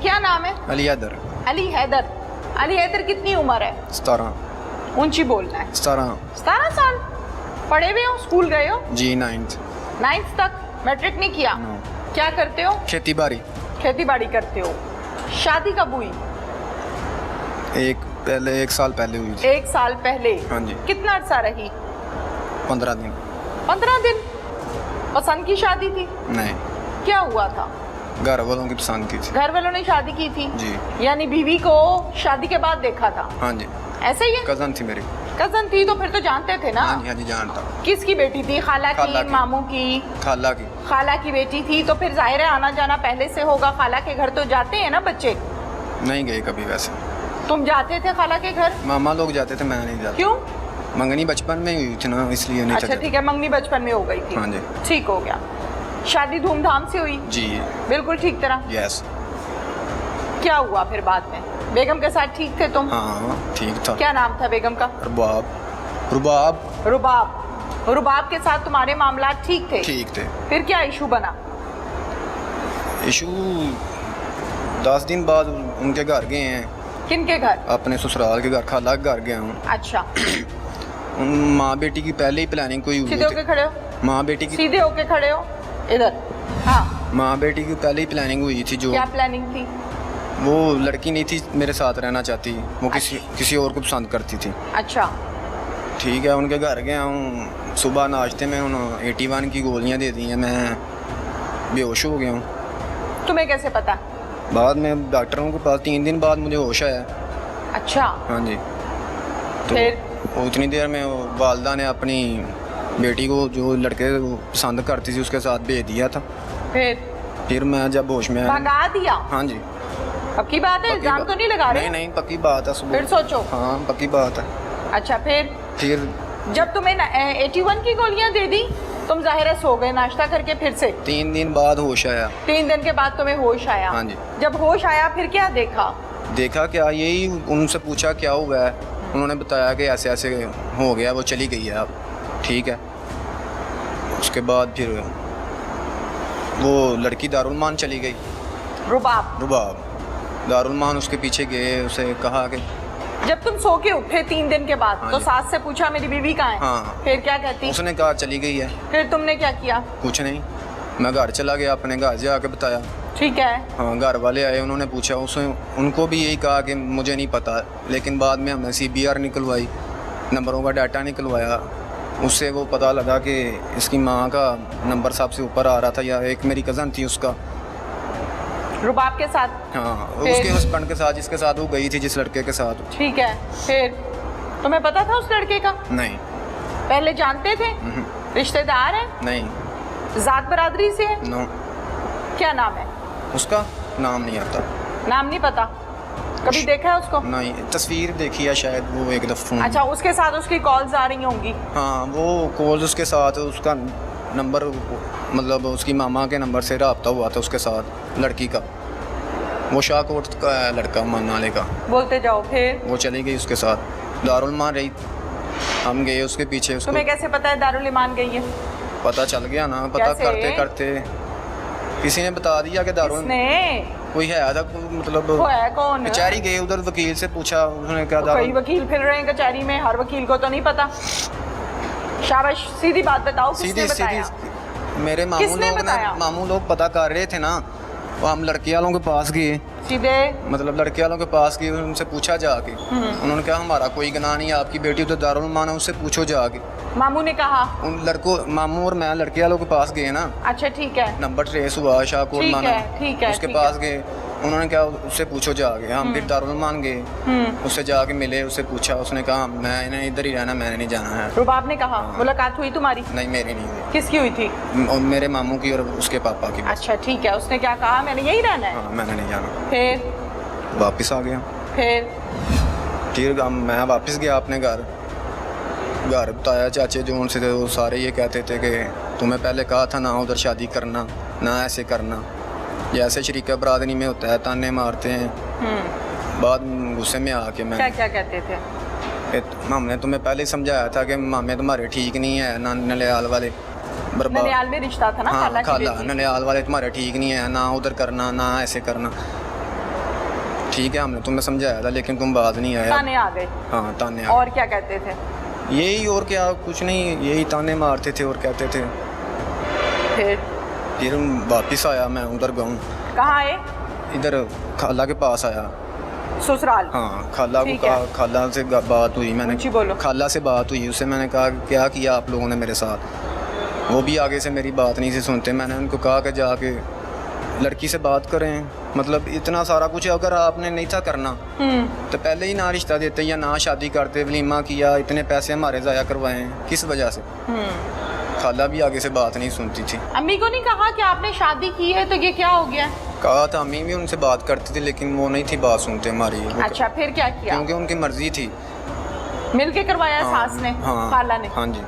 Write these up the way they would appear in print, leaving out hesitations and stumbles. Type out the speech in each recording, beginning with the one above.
क्या नाम है? अली हैदर। अली हैदर। अली हैदर कितनी उम्र है? 17। ऊंची बोलना है। 17। 17 साल। पढ़े हुए हो? स्कूल गए हो? जी 9th। 9th तक? मैट्रिक नहीं किया? नो। क्या करते हो? खेती बाड़ी। खेती बाड़ी करते हो। शादी कब हुई? एक साल पहले हुई थी। 1 साल पहले? हाँ जी। कितना अर्सा रही? 15 दिन। 15 दिन। पसंद की शादी थी? नहीं, क्या हुआ था? घर वालों की पसंद की थी। घर वालों ने शादी की थी? जी। यानी बीवी को शादी के बाद देखा था? हाँ जी। ऐसे ही है? कजन थी मेरी। कजन थी तो फिर तो जानते थे ना? हाँ जी जानता। किसकी बेटी थी? खाला खाला की, की। मामू की? खाला की। खाला की बेटी थी तो फिर जाहिर है आना जाना पहले से होगा। खाला के घर तो जाते हैं ना बच्चे? नहीं गए कभी वैसे। तुम जाते थे खाला के घर? मामा लोग जाते थे, मैं नहीं जाता। क्यों? मंगनी बचपन में हुई थी ना, इसलिए नहीं अच्छा था। ठीक है, मंगनी बचपन में हो गई थी। हाँ जी। ठीक हो गया। शादी धूमधाम से हुई? जी। बिल्कुल ठीक तरह? यस। क्या हुआ फिर बाद में? बेगम के साथ ठीक थे तुम? हाँ ठीक था। क्या नाम था बेगम का? रुबाब। रुबाब। रुबाब। रुबाब के साथ तुम्हारे मामला ठीक थे? ठीक थे। फिर क्या इशू बना? इशू 10 दिन बाद उनके घर गए हैं। किन के घर? अपने ससुराल के घर, खाला के घर गया हूँ। अच्छा। उन माँ बेटी की पहले ही प्लानिंग कोई हुई सीधे होके थी। खड़े हो। माँ बेटी की सीधे होके खड़े हो इधर। हाँ। माँ बेटी की पहले ही प्लानिंग हुई थी। जो क्या प्लानिंग थी? वो लड़की नहीं थी मेरे साथ रहना चाहती, वो किसी और को पसंद करती थी। अच्छा। ठीक है, उनके घर गया हूँ। सुबह नाश्ते में उन्होंने 81 की गोलियाँ दे दी हैं, मैं बेहोश हो गया हूँ। तुम्हें कैसे पता? बाद में डॉक्टरों के पास 3 दिन बाद मुझे होश आया। अच्छा। हाँ जी। तो फिर? उतनी देर में वो वालदा ने अपनी बेटी को जो लड़के को पसंद करती थी उसके साथ भेज दिया था। फिर मैं जब होश में आया। भगा दिया? हाँ जी। पक्की बात है? इल्जाम तो नहीं लगा रहे? नहीं पक्की बात है। सुबह फिर सोचो। हाँ पक्की बात है। अच्छा फिर जब तुम्हें 81 की गोलियां दे दी तुम जाहिर है सो गए नाश्ता करके? फिर से 3 दिन बाद होश आया। 3 दिन के बाद तुम्हें होश आया? हाँ जी। जब होश आया फिर क्या देखा? देखा क्या, यही उनसे पूछा क्या हुआ है, उन्होंने बताया कि ऐसे ऐसे हो गया, वो चली गई है अब। ठीक है। उसके बाद फिर वो लड़की दारुल मान चली गई। रुबाब दारुल मान उसके पीछे गए, उसे कहा कि जब तुम सो के उठे 3 दिन के बाद हाँ तो जी। सास से पूछा मेरी बीवी कहाँ है? हाँ। फिर क्या कहती? उसने कहा चली गई है। फिर तुमने क्या किया? कुछ नहीं, मैं घर चला गया, अपने घर से आके बताया। ठीक है। हाँ, घर वाले आए, उन्होंने पूछा, उसने उनको भी यही कहा कि मुझे नहीं पता। लेकिन बाद में हमने CBR निकलवाई, नंबरों का डाटा निकलवाया, उससे वो पता लगा कि इसकी माँ का नंबर सबसे ऊपर आ रहा था, या एक मेरी कज़न थी उसका। रुबाब के साथ? हाँ, फिर? उसके हस्बैंड के साथ, जिसके साथ वो गई थी, जिस लड़के के साथ। ठीक है। फिर तुम्हें पता था उस लड़के का? नहीं। पहले जानते थे? रिश्तेदार है? नहीं। जात बरादरी से है? नो। क्या नाम है उसका? नाम नहीं आता। नाम नहीं पता? कभी देखा है उसको? नहीं, तस्वीर देखी है शायद वो एक दफ़ा। अच्छा, उसके साथ उसकी कॉल्स आ रही होंगी? हाँ, वो कॉल्स उसके साथ, उसका नंबर मतलब उसकी मामा के नंबर से रब्ता हुआ था उसके साथ लड़की का। वो शाहकोट का है लड़का, मनाले का। बोलते जाओ। फिर? वो चली गई उसके साथ, दारुल मान रही, हम गए उसके पीछे। उसको तुम्हें कैसे पता है दारुल ईमान गई है? पता चल गया ना, पता कैसे? करते करते किसी ने बता दिया कि दारुल कोई है था, मतलब वो है कौन? कचहरी गए, उधर वकील से पूछा, उसने कहा तो कई वकील फिर रहे हैं कचहरी में, हर वकील को तो नहीं पता। शाबाश, सीधी बात बताओ, किसने बताया? मेरे मामू लोग पता कर रहे थे ना, वो हम लड़के वालों के पास गए, सीधे मतलब लड़के वालों के पास गए, उनसे पूछा जाके। उन्होंने कहा हमारा कोई गुनाह नहीं है, आपकी बेटी तो दारुल मान है, उससे पूछो जाके। मामू ने कहा? उन लड़कों, मामू और मैं लड़के वालों के पास गए ना। अच्छा ठीक है। नंबर ट्रेस हुआ, शाहकोट माना, ठीक है, उसके पास गए, उन्होंने क्या उससे पूछो जाके। हम फिर दारुल मान गए, उससे जाके मिले, उससे पूछा, उसने कहा मैंने इधर ही रहना, मैंने नहीं जाना है। रुबाब ने कहा? मुलाकात हुई तुम्हारी? नहीं, मेरी नहीं हुई। किसकी हुई थी? मेरे मामू की और उसके पापा की। अच्छा ठीक है, उसने क्या कहा? मैंने यही रहना है? हाँ, मैंने नहीं जाना। फिर वापस आ गया। फिर मैं वापस गया अपने घर बताया चाचे जो उनसे थे, वो सारे ये कहते थे कि तुम्हें पहले कहा था ना उधर शादी करना, ना ऐसे करना, जैसे शरीका बरादरी में होता है, ताने मारते हैं। बाद गुस्से में आके मैं क्या कहते थे? हमने तुम्हें पहले समझाया था कि मामे तुम्हारे ठीक नहीं है, ना ननिहाल वाले बर्बाद, ननिहाल में रिश्ता था ना? हाँ, खाला ननिहाल वाले तुम्हारे ठीक नहीं है, ना उधर करना, ना ऐसे करना। ठीक है, हमने तुम्हें समझाया था लेकिन तुम बात नहीं आया। ताने आ गए? हाँ, ताने आ और क्या कहते थे? गए। यही और क्या, कुछ नहीं, यही ताने मारते थे और कहते थे। फिर वापस आया, मैं उधर गया हूँ। कहाँ आए? इधर खाला के पास आया। ससुराल? हाँ, खाला को ठीक कहा, है। खाला से बात हुई, मैंने ऊंची बोलो। खाला से बात हुई, उससे मैंने कहा क्या किया आप लोगों ने मेरे साथ। वो भी आगे से मेरी बात नहीं से सुनते। मैंने उनको कहा कि जाके लड़की से बात करें, मतलब इतना सारा कुछ अगर आपने नहीं था करना तो पहले ही ना रिश्ता देते या ना शादी करते, वलीमा किया, इतने पैसे हमारे ज़ाया करवाए, किस वजह से। खाला भी आगे से बात नहीं सुनती थी। अम्मी को नहीं कहा कि आपने शादी की है तो ये क्या हो गया? कहा था, अम्मी भी उनसे बात करती थी लेकिन वो नहीं थी बात सुनते हमारी। अच्छा, फिर क्या किया? क्योंकि उनकी मर्जी थी। मिल के करवाया हाँ, सास ने? हाँ, खाला ने? हाँ जी।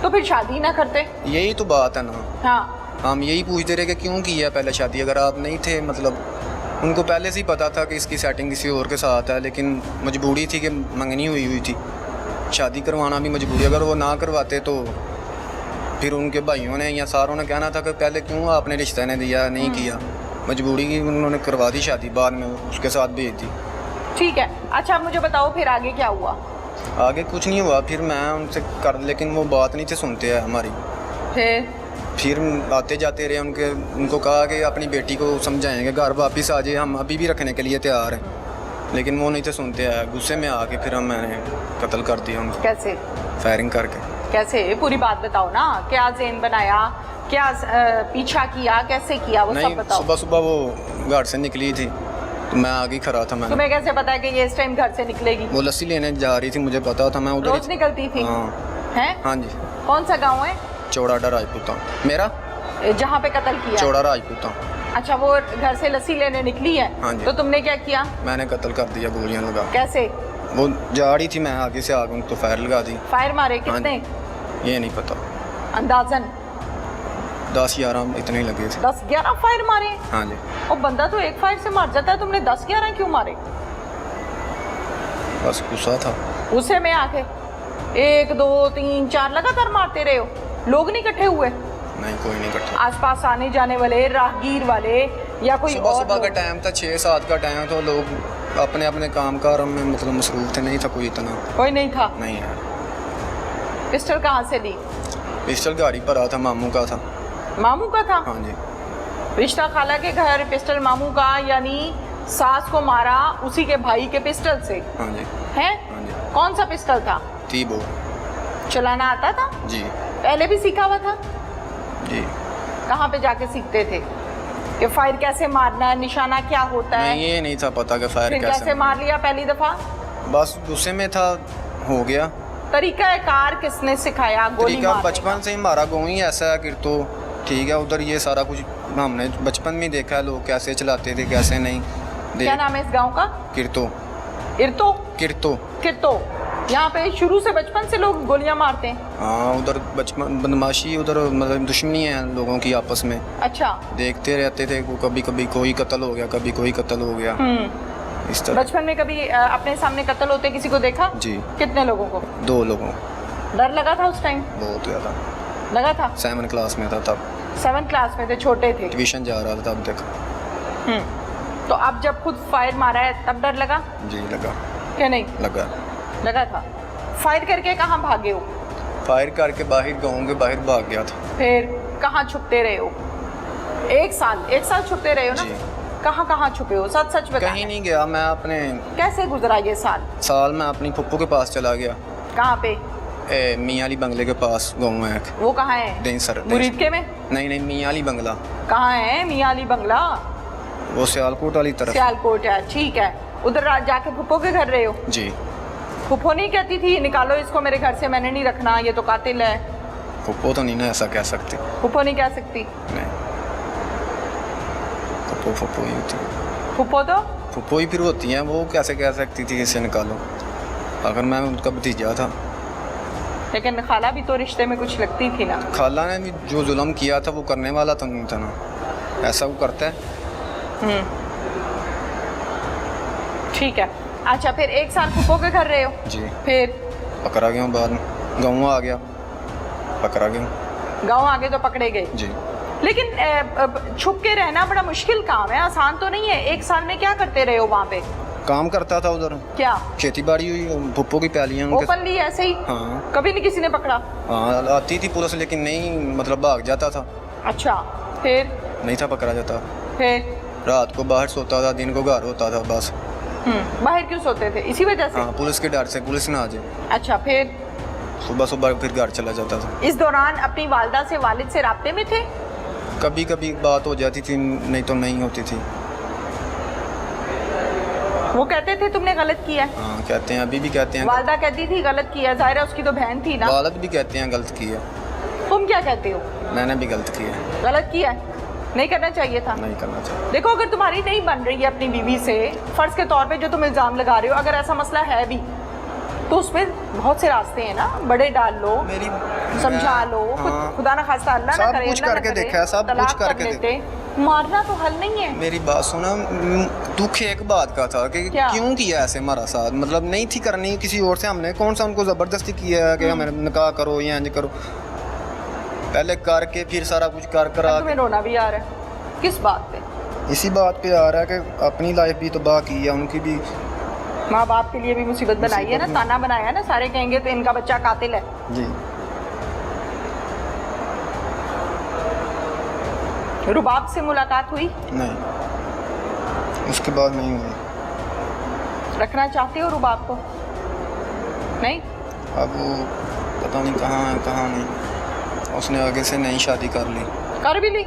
तो फिर शादी ना करते? यही तो बात है ना। हाँ, हम यही पूछते रहे कि क्यों की है पहले शादी, अगर आप नहीं थे, मतलब उनको पहले से ही पता था कि इसकी सेटिंग किसी और के साथ है, लेकिन मजबूरी थी कि मंगनी हुई थी, शादी करवाना भी मजबूरी। अगर वो ना करवाते तो फिर उनके भाइयों ने या सारों ने कहना था कि पहले क्यों आपने रिश्ता ने दिया, नहीं किया। मजबूरी की उन्होंने करवा दी शादी, बाद में उसके साथ भेज दी। ठीक है। अच्छा, मुझे बताओ फिर आगे क्या हुआ? आगे कुछ नहीं हुआ, फिर मैं उनसे कर, लेकिन वो बात नहीं थे सुनते हैं हमारी। फिर आते जाते रहे, उनको कहा कि अपनी बेटी को समझाएंगे, घर वापस आ जाए, हम अभी भी रखने के लिए तैयार हैं, लेकिन वो नहीं थे सुनते हैं। गुस्से में आके फिर मैंने कत्ल कर दिया उनको। कैसे? फायरिंग करके। कैसे? पूरी बात बताओ ना, क्या ज़ेन बनाया, क्या पीछा किया, कैसे किया, वो सब नहीं, बताओ। सुबह सुबह वो घर से निकली थी तो मैं आगे खड़ा था। मैंने, तुम्हें कैसे पता है कि ये इस टाइम घर से निकलेगी? वो लस्सी लेने जा रही थी, मुझे पता था, मैं उधर रोज निकलती थी? हाँ। हैं? हाँ जी। कौन सा गांव है? चौड़ाडा राजपूता मेरा, जहाँ पे कत्ल किया? चौड़ा राजपूता। अच्छा, वो घर से लस्सी लेने निकली है? हाँ जी। तो तुमने क्या किया? मैंने कत्ल कर दिया गोलियां लगा। कैसे? वो जा रही थी, मैं आगे से आगे तो फायर लगा दी। फायर मारे? हाँ कितने? ये नहीं पता, अंदाजन 10-11 इतने ही लगे थे। 10-11 फायर मारे? हाँ जी। और बंदा तो एक फायर से मार जाता है, तुमने 10-11 क्यों मारे? बस गुस्सा था। गुस्से में आके 1, 2, 3, 4 लगातार मारते रहे हो? लोग नहीं इकट्ठे हुए? नहीं, कोई नहीं इकट्ठा। आसपास आने जाने वाले, राहगीर वाले या कोई सुबह और? सुबह का टाइम था, 6-7 का टाइम, तो लोग अपने अपने काम कार में मतलब मसरूफ थे, नहीं था कोई इतना। कोई नहीं था? नहीं है। पिस्टल कहाँ से ली? पिस्टल गाड़ी पर आ था, मामू का था। मामू का था? हाँ जी। रिश्ता खाला के घर, पिस्टल मामू का, यानी सास को मारा उसी के भाई के पिस्टल से? हाँ जी। है? हाँ जी। कौन सा पिस्टल था? तीबो। चलाना आता था? जी। पहले भी सीखा हुआ था? जी। कहाँ पे जाके सीखते थे कि फायर कैसे मारना है, निशाना क्या होता है? नहीं, ये नहीं था पता कि फायर फिर कैसे मार लिया पहली दफा? बस गुस्से में था, हो गया। तरीका कार किसने सिखाया गोली तरीका मारने बचपन का? से ही हमारा गाँव ही ऐसा है, तो ठीक है। उधर ये सारा कुछ हमने बचपन में ही देखा है, लोग कैसे चलाते थे कैसे नहीं। क्या नाम है इस गांव का? किरतो। इरतो? किरतो। किरतो। यहाँ पे शुरू से बचपन से लोग गोलियां मारते हैं? हाँ, उधर बचपन बदमाशी, उधर मतलब दुश्मनी है लोगों की आपस में। अच्छा। देखते रहते थे, कभी कभी कोई कत्ल हो गया, कभी कोई कत्ल हो गया, इस तरह। बचपन में कभी अपने सामने कत्ल होते किसी को देखा? जी। कितने लोगों को? 2 लोगों। डर लगा था उस टाइम? बहुत ज़्यादा लगा था? 7 क्लास में था तब। 7 क्लास में थे, छोटे थे? ट्यूशन जा रहा था तब देखा। तो अब जब खुद फायर मारा है तब डर लगा? जी लगा। क्या नहीं लगा? लगा था। फायर करके कहाँ भागे हो? फायर करके बाहर गाँव के बाहर भाग गया था। फिर कहाँ छुपते रहे हो? 1 साल छुपते रहे हो ना? जी। कहाँ छुपे हो? सच सच बता। कहीं नहीं गया मैं। अपने कैसे गुजरा ये साल मैं अपनी फुप्पो के पास चला गया। कहाँ पे? मियाँ अली बंगले के पास गाँव है एक। वो कहाँ है? डेंसर। मुरीद के में? नहीं, मियाँ अली बंगला। कहाँ है मियाँ अली बंगला? वो सियालकोट वाली तरफ। सियालकोट है, ठीक है। उधर जाके फुप्पो के घर रहे हो? जी। फुप्पो नहीं कहती थी निकालो इसको मेरे घर से, मैंने नहीं रखना, ये तो कातिल है? फुप्पो तो नहीं ना ऐसा कह सकती। फुप्पो नहीं कह सकती? नहीं, फुप्पो ही होती है। फुप्पो ही फिर होती हैं, वो कैसे कह सकती थी इसे निकालो, अगर मैं उनका भतीजा था। लेकिन खाला भी तो रिश्ते में कुछ लगती थी ना? खाला ने भी जो जुल्म किया था वो करने वाला तो नहीं था ना, ऐसा वो करता है। ठीक है। अच्छा, फिर 1 साल फुप्पो के घर रहे हो? जी। फिर पकड़ा गया बाद में, गाँव आ गया, पकड़ा गया। गाँव आ गए तो पकड़े गए? जी। लेकिन छुप के रहना बड़ा मुश्किल काम है, आसान तो नहीं है। 1 साल में क्या करते रहे हो वहाँ पे? काम करता था उधर। क्या? खेती बाड़ी हुई, भुप्पो की पैलियाँ उनके। ओपनली ऐसे ही? हाँ। कभी नहीं किसी ने पकड़ा? हाँ, आती थी पुलिस लेकिन नहीं, मतलब भाग जाता था। अच्छा, फिर? नहीं था पकड़ा जाता। फिर? रात को बाहर सोता था, दिन को घर होता था बस। बाहर क्यों सोते थे? इसी वजह से? हाँ, पुलिस के डर से, पुलिस ना आ जाए। अच्छा, फिर? सुबह सुबह फिर घर चला जाता था। इस दौरान अपनी वालदा से, वालिद से राब्ते में थे? कभी कभी बात हो जाती थी, नहीं तो नहीं होती थी। वो कहते थे तुमने गलत किया है? हाँ, कहते हैं, अभी भी कहते हैं। वालदा कहती थी गलत किया, जाहिर है उसकी तो बहन थी ना। वालिद भी कहते हैं गलत किया। तुम क्या कहते हो? मैंने भी गलत किया। गलत किया है, नहीं करना चाहिए था। नहीं करना चाहिए। देखो, अगर तुम्हारी नहीं बन रही है अपनी बीवी से, फर्ज के तौर पे जो तुम इल्ज़ाम लगा रहे हो, अगर ऐसा मसला है भी तो उसमें बहुत से रास्ते हैं ना, बड़े डाल लो, मेरी समझा लो, हाँ, खुदा ना खास्ता अल्लाह ना सब करे, कुछ अल्लाह ना करके करे, देखा है, सब तलाक कुछ करके कर लेते। मारना तो हल नहीं है। मेरी बात सुना, दुख एक बात का था कि क्या? क्यों किया ऐसे हमारा साथ, मतलब नहीं थी करनी किसी और से, हमने कौन सा उनको ज़बरदस्ती किया है कि हमें निकाह करो या इंज करो। पहले करके फिर सारा कुछ कर करा। तुम्हें रोना भी आ रहा है, किस बात पे? इसी बात पे आ रहा है कि अपनी लाइफ भी तबाह की है, उनकी भी। माँ बाप के लिए भी मुसीबत बनाई है ना, ताना बनाया है ना, सारे कहेंगे तो इनका बच्चा कातिल है। जी। रुबाब से मुलाकात हुई? नहीं, उसके बाद नहीं हुई। रखना चाहते हो रुबाब को? नहीं? अब वो पता नहीं कहाँ है कहाँ नहीं। उसने आगे से नई शादी कर ली। कर भी ली?